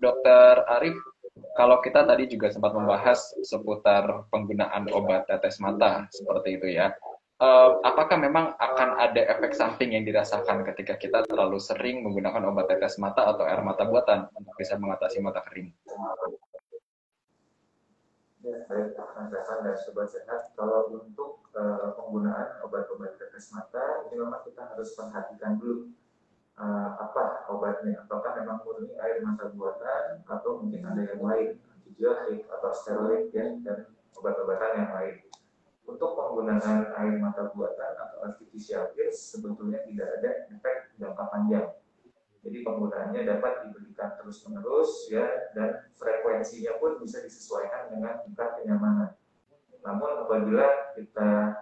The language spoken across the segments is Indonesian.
Dokter Arif, kalau kita tadi juga sempat membahas seputar penggunaan obat tetes mata seperti itu ya. Apakah memang akan ada efek samping yang dirasakan ketika kita terlalu sering menggunakan obat tetes mata atau air mata buatan untuk bisa mengatasi mata kering? Ya, baik, Kang Stefan dan Sobat Sehat. Kalau untuk penggunaan obat-obat tetes mata, ini memang kita harus perhatikan dulu apa obatnya. Apakah memang murni air mata buatan atau mungkin ada yang lain, antibiotik atau steroid ya, dan obat-obatan yang lain. Untuk penggunaan air mata buatan atau artificial tears sebetulnya tidak ada efek jangka panjang. Jadi penggunaannya dapat diberikan terus-menerus ya, dan frekuensinya pun bisa disesuaikan dengan tingkat kenyamanan. Namun apabila kita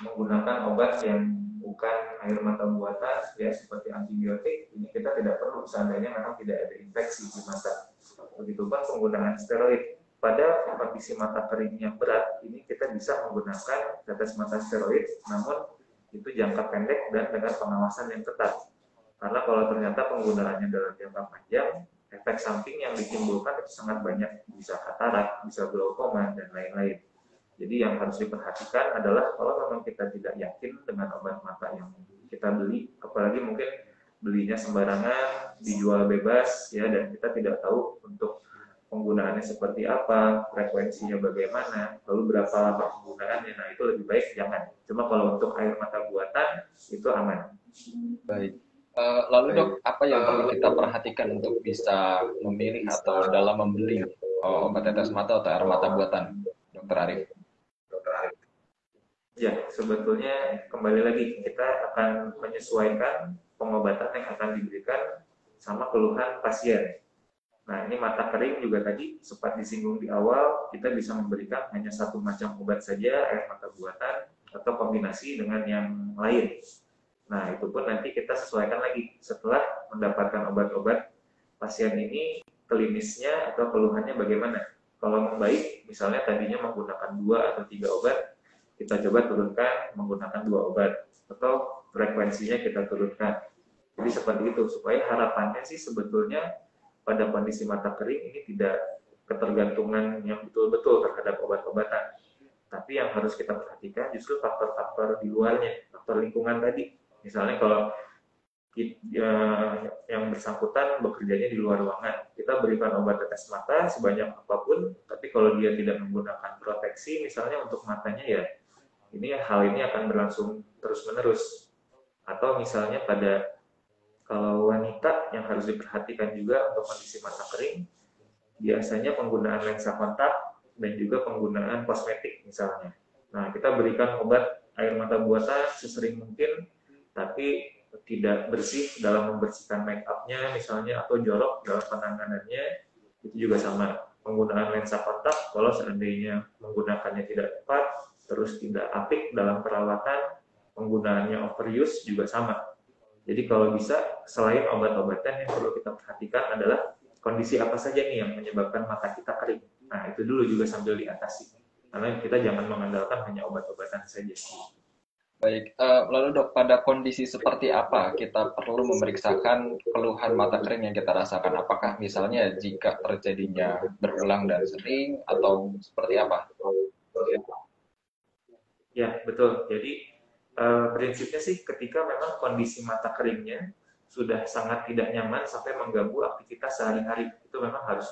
menggunakan obat yang bukan air mata buatan ya, seperti antibiotik, ini kita tidak perlu seandainya memang tidak ada infeksi di mata. Begitupun penggunaan steroid. Pada kondisi mata kering yang berat, ini kita bisa menggunakan tetes mata steroid, namun itu jangka pendek dan dengan pengawasan yang ketat. Karena kalau ternyata penggunaannya dalam jangka panjang, efek samping yang ditimbulkan itu sangat banyak, bisa katarak, bisa glaukoma, dan lain-lain. Jadi yang harus diperhatikan adalah kalau memang kita tidak yakin dengan obat mata yang kita beli, apalagi mungkin belinya sembarangan, dijual bebas, ya, dan kita tidak tahu untuk penggunaannya seperti apa, frekuensinya bagaimana, lalu berapa lama penggunaannya, nah itu lebih baik jangan. Cuma kalau untuk air mata buatan, itu aman. Baik. Lalu dok, apa yang perlu kita perhatikan untuk bisa memilih atau dalam membeli obat tetes mata atau air mata buatan, Dokter Arif? Ya, sebetulnya kembali lagi kita akan menyesuaikan pengobatan yang akan diberikan sama keluhan pasien. Nah, ini mata kering juga tadi sempat disinggung di awal, kita bisa memberikan hanya satu macam obat saja, air mata buatan, atau kombinasi dengan yang lain. Nah, itu pun nanti kita sesuaikan lagi setelah mendapatkan obat-obat pasien ini, klinisnya atau keluhannya bagaimana. Kalau membaik, misalnya tadinya menggunakan 2 atau 3 obat, kita coba turunkan menggunakan 2 obat, atau frekuensinya kita turunkan. Jadi seperti itu, supaya harapannya sih sebetulnya pada kondisi mata kering ini tidak ketergantungan yang betul-betul terhadap obat-obatan. Tapi yang harus kita perhatikan justru faktor-faktor di luarnya, faktor lingkungan tadi. Misalnya kalau yang bersangkutan bekerjanya di luar ruangan, kita berikan obat tetes mata sebanyak apapun, tapi kalau dia tidak menggunakan proteksi, misalnya untuk matanya ya, hal ini akan berlangsung terus-menerus. Atau misalnya kalau wanita yang harus diperhatikan juga untuk kondisi mata kering, biasanya penggunaan lensa kontak dan juga penggunaan kosmetik misalnya. Nah, kita berikan obat air mata buatan sesering mungkin, tapi tidak bersih dalam membersihkan make up-nya misalnya, atau jorok dalam penanganannya, itu juga sama. Penggunaan lensa kontak, kalau seandainya menggunakannya tidak tepat, terus tidak apik dalam perawatan, penggunaannya overuse juga sama. Jadi kalau bisa, selain obat-obatan yang perlu kita perhatikan adalah kondisi apa saja nih yang menyebabkan mata kita kering. Nah, itu dulu juga sambil diatasi. Karena kita jangan mengandalkan hanya obat-obatan saja. Baik, lalu dok, pada kondisi seperti apa kita perlu memeriksakan keluhan mata kering yang kita rasakan? Apakah misalnya jika terjadinya berulang dan sering, atau seperti apa? Ya, betul. Jadi prinsipnya sih ketika memang kondisi mata keringnya sudah sangat tidak nyaman sampai mengganggu aktivitas sehari-hari, itu memang harus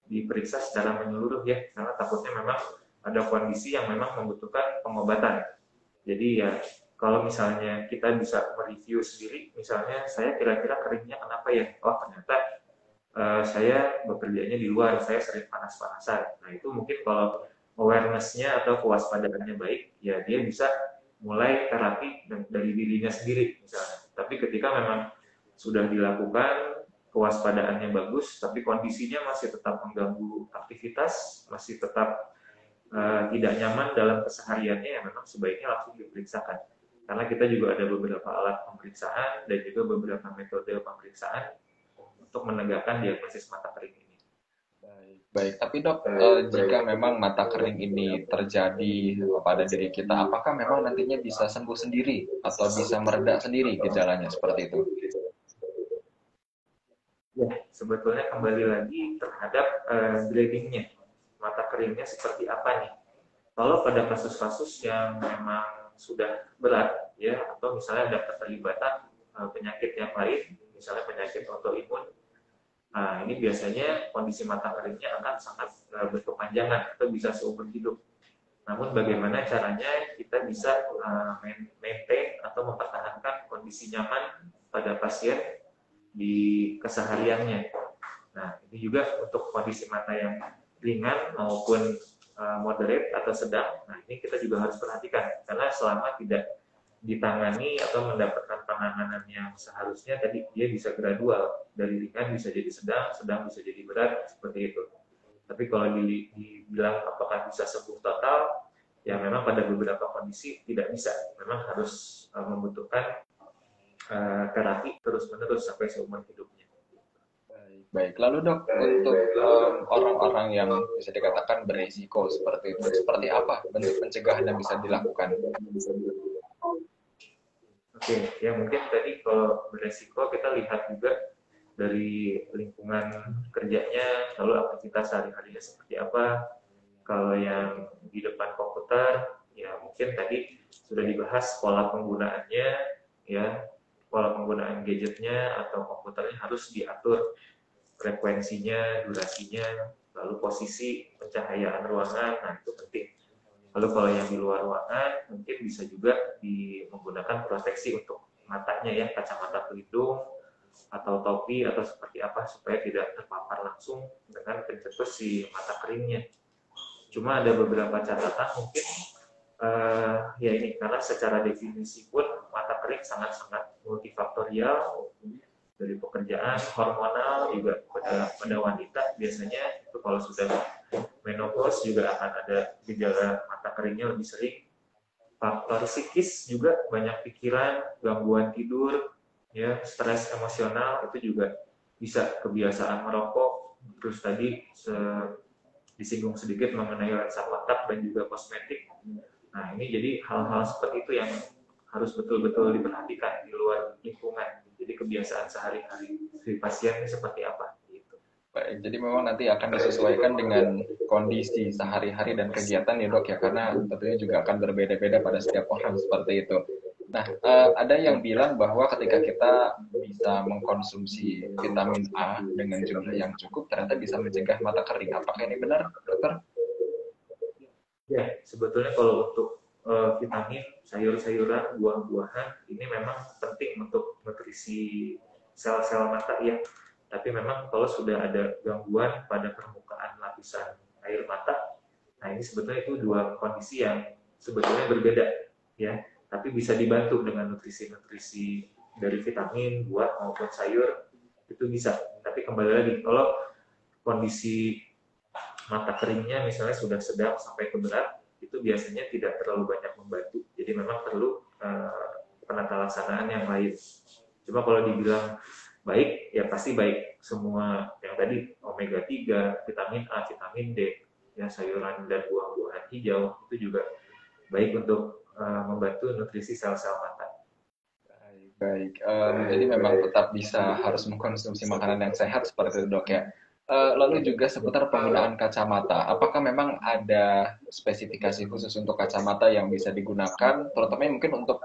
diperiksa secara menyeluruh ya, karena takutnya memang ada kondisi yang memang membutuhkan pengobatan. Jadi ya, kalau misalnya kita bisa mereview sendiri, misalnya saya kira-kira keringnya kenapa ya? Oh, ternyata saya bekerjanya di luar, saya sering panas-panasan. Nah, itu mungkin kalau awareness-nya atau kewaspadaannya baik, ya dia bisa mulai terapi dari dirinya sendiri misalnya. Tapi ketika memang sudah dilakukan, kewaspadaannya bagus, tapi kondisinya masih tetap mengganggu aktivitas, masih tetap tidak nyaman dalam kesehariannya, ya memang sebaiknya langsung diperiksakan. Karena kita juga ada beberapa alat pemeriksaan dan juga beberapa metode pemeriksaan untuk menegakkan diagnosis mata kering ini. Baik, tapi dok, jika memang mata kering ini terjadi pada diri kita, apakah memang nantinya bisa sembuh sendiri atau bisa mereda sendiri gejalanya seperti itu? Ya, sebetulnya kembali lagi terhadap gradingnya, mata keringnya seperti apa nih. Kalau pada kasus-kasus yang memang sudah berat ya, atau misalnya ada keterlibatan penyakit yang lain, misalnya penyakit autoimun, nah ini biasanya kondisi mata keringnya akan sangat berkepanjangan atau bisa seumur hidup. Namun bagaimana caranya kita bisa maintain atau mempertahankan kondisi nyaman pada pasien di kesehariannya. Nah, ini juga untuk kondisi mata yang ringan maupun moderate atau sedang. Nah, ini kita juga harus perhatikan karena selama tidak ditangani atau mendapatkan penanganan yang seharusnya, tadi dia bisa gradual dari ringan bisa jadi sedang, sedang bisa jadi berat seperti itu. Tapi kalau dibilang apakah bisa sembuh total, ya memang pada beberapa kondisi tidak bisa. Memang harus membutuhkan terapi terus-menerus sampai seumur hidupnya. Baik, lalu dok, untuk orang-orang yang bisa dikatakan berisiko seperti itu, seperti apa bentuk pencegahan yang bisa dilakukan? Oke, ya mungkin tadi kalau beresiko kita lihat juga dari lingkungan kerjanya, lalu aktivitas sehari-harinya seperti apa. Kalau yang di depan komputer, ya mungkin tadi sudah dibahas pola penggunaannya, ya pola penggunaan gadgetnya atau komputernya harus diatur frekuensinya, durasinya, lalu posisi pencahayaan ruangan, nah itu penting. Lalu kalau yang di luar ruangan, mungkin bisa juga menggunakan proteksi untuk matanya ya, kacamata pelindung, atau topi, atau seperti apa, supaya tidak terpapar langsung dengan pencetus si mata keringnya. Cuma ada beberapa catatan mungkin, ya ini, karena secara definisi pun mata kering sangat-sangat multifaktorial, dari pekerjaan, hormonal juga pada wanita biasanya itu kalau sudah menopause juga akan ada gejala mata keringnya lebih sering. Faktor psikis juga banyak pikiran, gangguan tidur, ya stres emosional itu juga bisa kebiasaan merokok. Terus tadi disinggung sedikit mengenai lensa kontak dan juga kosmetik. Nah ini jadi hal-hal seperti itu yang harus betul-betul diperhatikan di luar lingkungan. Jadi kebiasaan sehari-hari si pasien ini seperti apa gitu. Baik, jadi memang nanti akan disesuaikan dengan kondisi sehari-hari dan kegiatan ya dok ya, karena tentunya juga akan berbeda-beda pada setiap orang seperti itu. Nah, ada yang bilang bahwa ketika kita bisa mengkonsumsi vitamin A dengan jumlah yang cukup, ternyata bisa mencegah mata kering. Apakah ini benar, dokter? Ya, sebetulnya kalau untuk vitamin, sayur-sayuran, buah-buahan, ini memang penting untuk nutrisi sel-sel mata ya. Tapi memang kalau sudah ada gangguan pada permukaan lapisan air mata, nah ini sebetulnya itu dua kondisi yang sebetulnya berbeda ya. Tapi bisa dibantu dengan nutrisi-nutrisi dari vitamin, buah maupun sayur, itu bisa. Tapi kembali lagi, kalau kondisi mata keringnya misalnya sudah sedang sampai ke berat, itu biasanya tidak terlalu banyak membantu. Jadi memang perlu penata laksanaan yang lain. Cuma kalau dibilang baik, ya pasti baik. Semua yang tadi, omega 3, vitamin A, vitamin D, ya sayuran dan buah-buahan hijau, itu juga baik untuk membantu nutrisi sel-sel mata. Baik, jadi memang tetap bisa harus mengkonsumsi makanan yang sehat seperti itu dok ya. Lalu juga seputar penggunaan kacamata. Apakah memang ada spesifikasi khusus untuk kacamata yang bisa digunakan, terutama mungkin untuk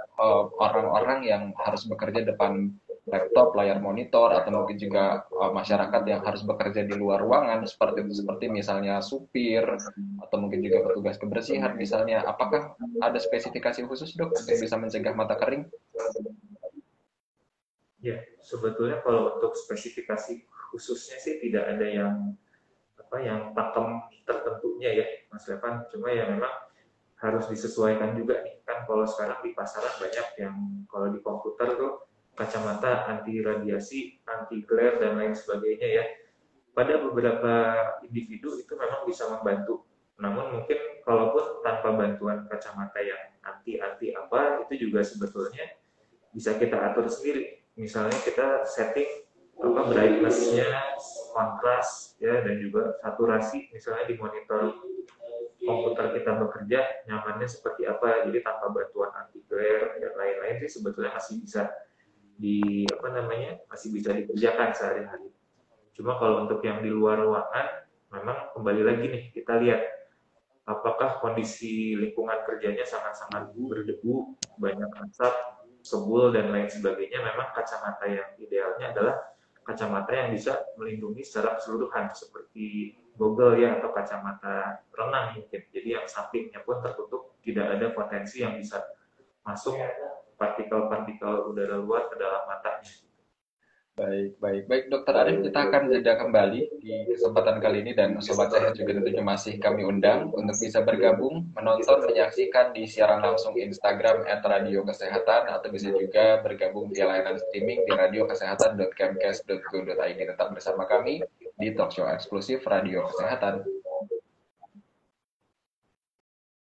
orang-orang yang harus bekerja depan laptop, layar monitor, atau mungkin juga masyarakat yang harus bekerja di luar ruangan seperti itu, seperti misalnya supir atau mungkin juga petugas kebersihan misalnya. Apakah ada spesifikasi khusus dok untuk bisa mencegah mata kering? Ya, sebetulnya kalau untuk spesifikasi khususnya sih tidak ada yang pakem tertentunya ya, Mas Levan. Cuma ya memang harus disesuaikan juga nih. Kan kalau sekarang di pasaran banyak yang kalau di komputer tuh kacamata anti radiasi, anti glare dan lain sebagainya ya. Pada beberapa individu itu memang bisa membantu. Namun mungkin kalaupun tanpa bantuan kacamata yang anti apa, itu juga sebetulnya bisa kita atur sendiri. Misalnya kita setting brightness-nya, kontras ya, dan juga saturasi misalnya di monitor komputer kita bekerja nyamannya seperti apa. Jadi tanpa bantuan anti glare dan lain-lain sih sebetulnya masih bisa masih bisa dikerjakan sehari-hari. Cuma kalau untuk yang di luar ruangan, memang kembali lagi nih, kita lihat apakah kondisi lingkungan kerjanya sangat-sangat berdebu, banyak asap, sebul, dan lain sebagainya. Memang kacamata yang idealnya adalah kacamata yang bisa melindungi secara keseluruhan, seperti goggle ya, atau kacamata renang mungkin. Jadi yang sampingnya pun tertutup, tidak ada potensi yang bisa masuk partikel-partikel udara luar ke dalam matanya. Baik, baik, baik, Dokter Arif, kita akan jeda kembali di kesempatan kali ini dan Sobat Sehat juga tentunya masih kami undang untuk bisa bergabung, menonton, menyaksikan di siaran langsung Instagram @radiokesehatan atau bisa juga bergabung di layanan streaming di radiokesehatan.kemkes.go.id. Tetap bersama kami di talkshow eksklusif Radio Kesehatan.